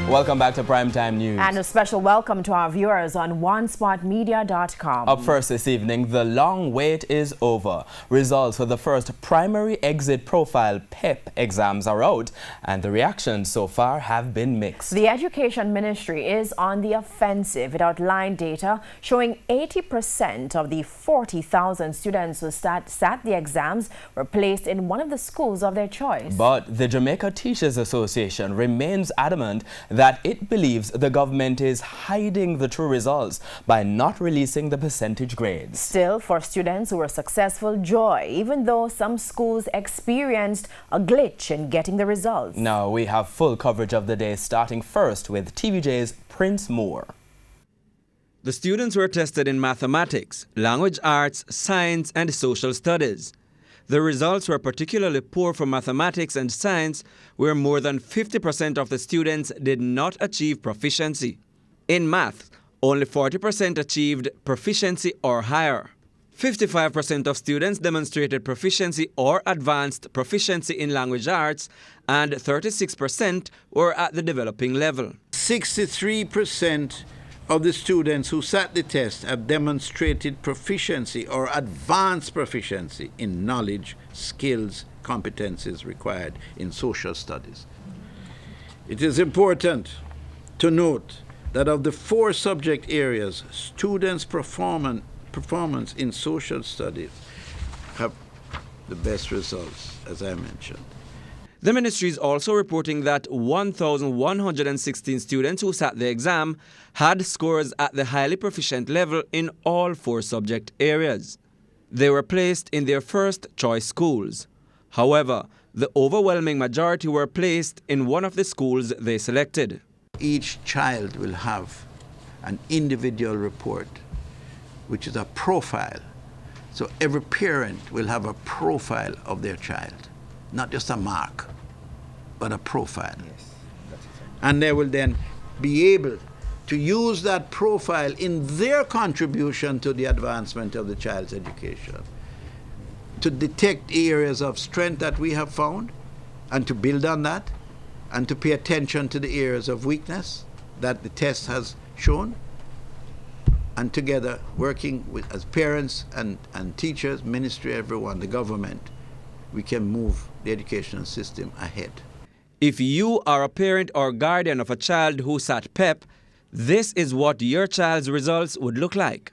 Welcome back to Primetime News. And a special welcome to our viewers on onespotmedia.com. Up first this evening, the long wait is over. Results for the first primary exit profile PEP exams are out, and the reactions so far have been mixed. The Education Ministry is on the offensive. It outlined data showing 80% of the 40,000 students who sat the exams were placed in one of the schools of their choice. But the Jamaica Teachers Association remains adamant that it believes the government is hiding the true results by not releasing the percentage grades. Still, for students who were successful, joy, even though some schools experienced a glitch in getting the results. Now we have full coverage of the day, starting first with TVJ's Prince Moore. The students were tested in mathematics, language arts, science, and social studies. The results were particularly poor for mathematics and science, where more than 50% of the students did not achieve proficiency. In math, only 40% achieved proficiency or higher. 55% of students demonstrated proficiency or advanced proficiency in language arts, and 36% were at the developing level. 63% of the students who sat the test have demonstrated proficiency or advanced proficiency in knowledge, skills, competencies required in social studies. It is important to note that of the 4 subject areas, students' performance in social studies have the best results, as I mentioned. The ministry is also reporting that 1,116 students who sat the exam had scores at the highly proficient level in all 4 subject areas. They were placed in their first choice schools. However, the overwhelming majority were placed in one of the schools they selected. Each child will have an individual report, which is a profile. So every parent will have a profile of their child. Not just a mark, but a profile. Yes, and they will then be able to use that profile in their contribution to the advancement of the child's education, to detect areas of strength that we have found, and to build on that, and to pay attention to the areas of weakness that the test has shown, and together working with, as parents and teachers, ministry, everyone, the government, we can move the educational system ahead. If you are a parent or guardian of a child who sat PEP, this is what your child's results would look like.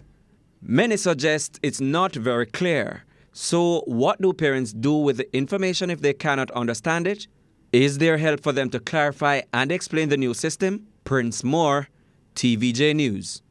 Many suggest it's not very clear. So what do parents do with the information if they cannot understand it? Is there help for them to clarify and explain the new system? Prince Moore, TVJ News.